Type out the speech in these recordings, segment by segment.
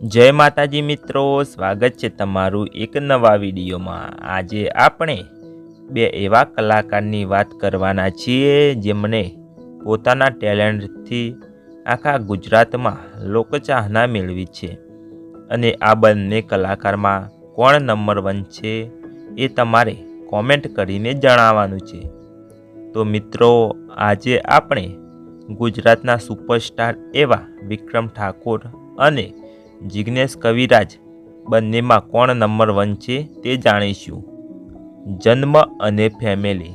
जय माताजी मित्रों, स्वागत है तमारू एक नवा विडियो में। आज आपणे बे एवा कलाकारनी बात करवाना छीए जेमणे पोताना टेलेंट थी आखा गुजरात में लोकचाहना मेळवी छे। अने आ बंने कलाकार में कोण नंबर 1 छे ए तमारे कॉमेंट करीने जणाववानुं छे। तो मित्रों, आज आपणे गुजरातना सुपरस्टार एवा विक्रम ठाकुर अने जिग्नेश कविराज बंने में कोण नंबर 1 छे ते जाणीशुं। जन्म अने फेमिली।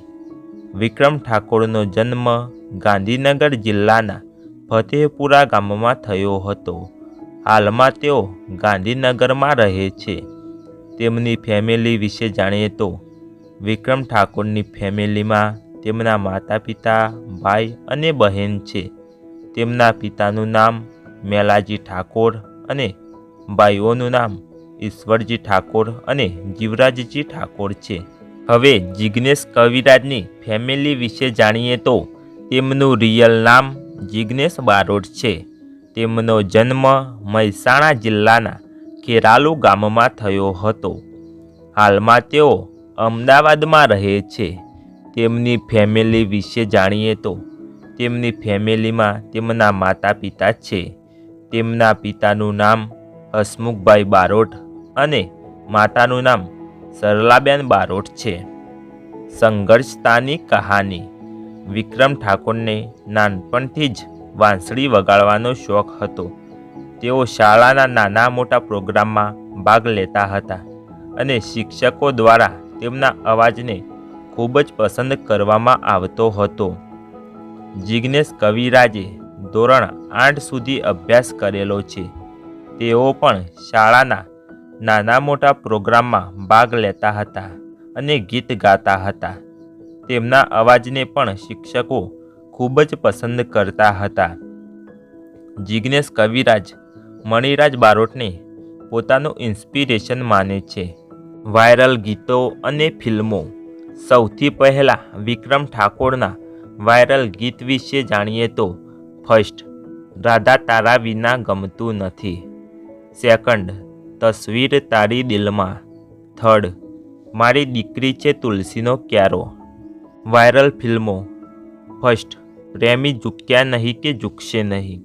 विक्रम ठाकुरनो जन्म गांधीनगर जिल्लाना फतेहपुरा गाममां थयो हतो। हालमां तेओ गांधीनगरमां रहे छे। तेमनी फेमिली विषे जाणीए तो विक्रम ठाकुरनी फेमिलीमां तेमना माता पिता, भाई अने बहेन छे। तेमना पितानुं नाम मेलाजी ठाकुर अने भाईओनुं नाम ईश्वरजी ठाकुर अने जीवराजजी ठाकुर छे। हवे जिग्नेश कविराजनी फेमिली विषे जाणीए तो तेमनुं रियल नाम जिग्नेश बारोट छे। तेमनो जन्म महेसाणा जिल्लाना केरालू गाममां थयो हतो। हालमां तेओ अमदावादमां रहे छे। तेमनी फेमिली विषे जाणीए तो तेमनी फेमिलीमां तेमना माता पिता छे। तेमना पितानुं नाम हसमुखभाई बारोट अने मातानुं नाम सरलाबेन बारोट छे। संघर्षतानी कहानी। विक्रम ठाकुरने नानपणथी ज वांसળી वगाड़वानो शौक हतो। तेओ शाळाना नाना मोटा प्रोग्राममां भाग लेता हता अने शिक्षको द्वारा तेमना अवाजने खूब ज पसंद करवामां आवतो हतो। जिग्नेश कविराजे धोरण 8 सुधी अभ्यास करेलो छे। तेओ पण शाळाना नाना मोटा प्रोग्राममां भाग लेता हता अने गीत गाता हता। तेमना अवाजने पण शिक्षको खूब ज पसंद करता हता। जिग्नेश कविराज मणिराज बारोटने पोतानुं इंस्पिरेशन माने छे। वायरल गीतो अने फिल्मों। सौथी पहला विक्रम ठाकुरना वायरल गीत विषे जाणीए तो फर्स्ट, राधा तारा विना गमतुं नथी। सेकंड, तस्वीर तारी दिलमां। थर्ड, मारी दीकरी छे तुलसीनो क्यारो। वायरल फिल्मों। फर्स्ट, प्रेमी झुक्या नहीं के झुकशे नहीं।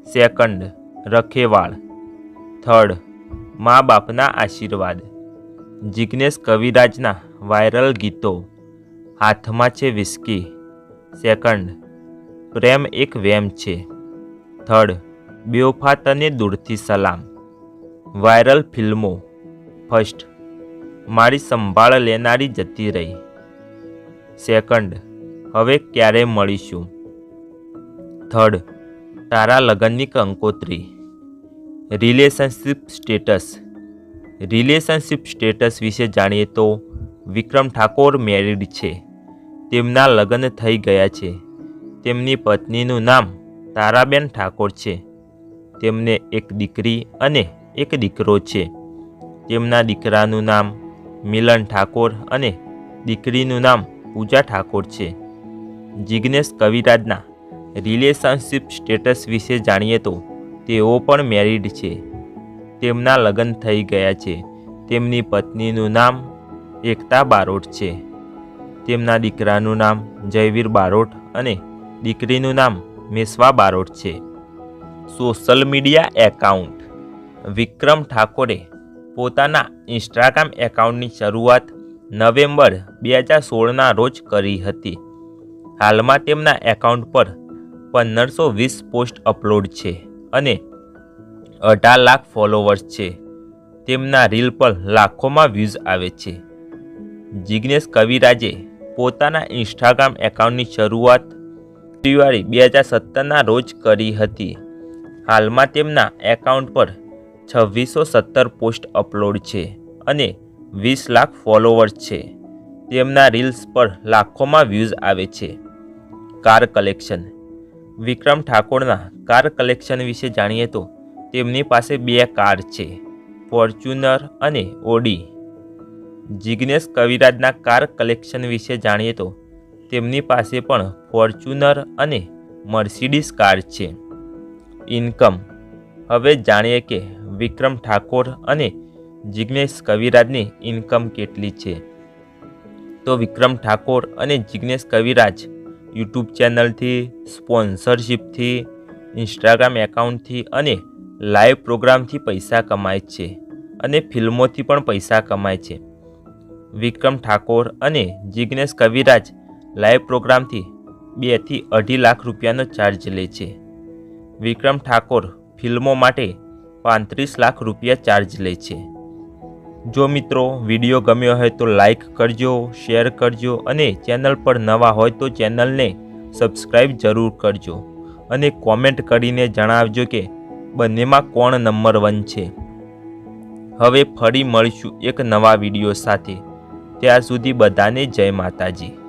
सेकंड, रखेवाळ। थर्ड, माँ बापना आशीर्वाद। जिग्नेश कविराजना वायरल गीतो। हाथमां छे विस्की। सेकंड, प्रेम एक वेम छे। थर्ड, बेवफा तने दूरथी सलाम। वायरल फिल्मों। फर्स्ट, मारी संभाळ लेनारी जती रही। सेकंड, हवे क्यारे मळीशुं। थर्ड, तारा लगननी कंकोत्री। Relationship status. रिलेशनशिप स्टेटस विषे जाणीए तो विक्रम ठाकुर मेरीड छे। तेमना लग्न थई गया छे। तेमनी पत्नीनुं नाम ताराबेन ठाकुर छे। तेमने एक दीकरी अने एक दीकरो छे। तेमना दीकरानुं नाम मिलन ठाकुर अने दीकरीनुं नाम पूजा ठाकुर छे। जिग्नेश कविराजना रिलेशनशिप स्टेटस विषे जाणीए तो तेओ पण मेरीड छे। तेमना लग्न थई गया छे। तेमनी पत्नीनुं नाम एकता बारोट छे। तेमना दीकरानुं नाम जयवीर बारोट अने दीकरीनुं नाम मेसवा बारोट छे। Social media account. विक्रम ठाकुरे पोताना इंस्टाग्राम एकाउंटनी शरूआत नवेम्बर 2016 रोज करी हती। हालमां तेमना एकाउंट पर 1520 पोस्ट अपलोड छे अने 18 लाख फॉलोवर्स छे। तेमना रील पर लाखोमां व्यूज आवे छे। जिग्नेश कविराजे पोताना इंस्टाग्राम एकाउंटनी शरूआत फेब्रुआरी 2017 रोज करी हती। हालमां तेमना एकाउंट पर 2617 पोस्ट अपलोड छे अने 20 लाख फॉलोवर्स छे। तेमना रील्स पर लाखोमां व्यूज आवे छे। Car collection. विक्रम ठाकुरना कार कलेक्शन विषे जाणीए तो तेमनी पासे 2 कार छे, फॉर्च्यूनर अने ओडी। जिग्नेश कविराजना कार कलेक्शन विषे जाणीए तो तेमनी पासे पण फॉर्च्यूनर अने मर्सिडीज कार छे। इनकम। हवे जाणीए के વિક્રમ ઠાકોર અને જિગ્નેશ કવિરાજની ઇન્કમ કેટલી છે? તો વિક્રમ ઠાકોર અને જિગ્નેશ કવિરાજ યુટ્યુબ ચેનલથી, સ્પોન્સરશિપથી, ઇન્સ્ટાગ્રામ એકાઉન્ટથી અને લાઈવ પ્રોગ્રામથી પૈસા કમાય છે અને ફિલ્મોથી પણ પૈસા કમાય છે. વિક્રમ ઠાકોર અને જિગ્નેશ કવિરાજ લાઈવ પ્રોગ્રામથી 2 થી 2.5 લાખ રૂપિયાનો ચાર્જ લે છે. વિક્રમ ઠાકોર ફિલ્મો માટે 35 લાખ રૂપિયા ચાર્જ લે છે. જો મિત્રો વિડીયો ગમ્યો હોય તો લાઈક કરજો, શેર કરજો અને ચેનલ પર નવા હોય તો ચેનલને સબસ્ક્રાઈબ જરૂર કરજો અને કોમેન્ટ કરીને જણાવજો કે બંનેમાં કોણ નંબર 1 છે. હવે ફરી મળીશું એક નવા વિડીયો સાથે. ત્યાં સુધી બધાને જય માતાજી.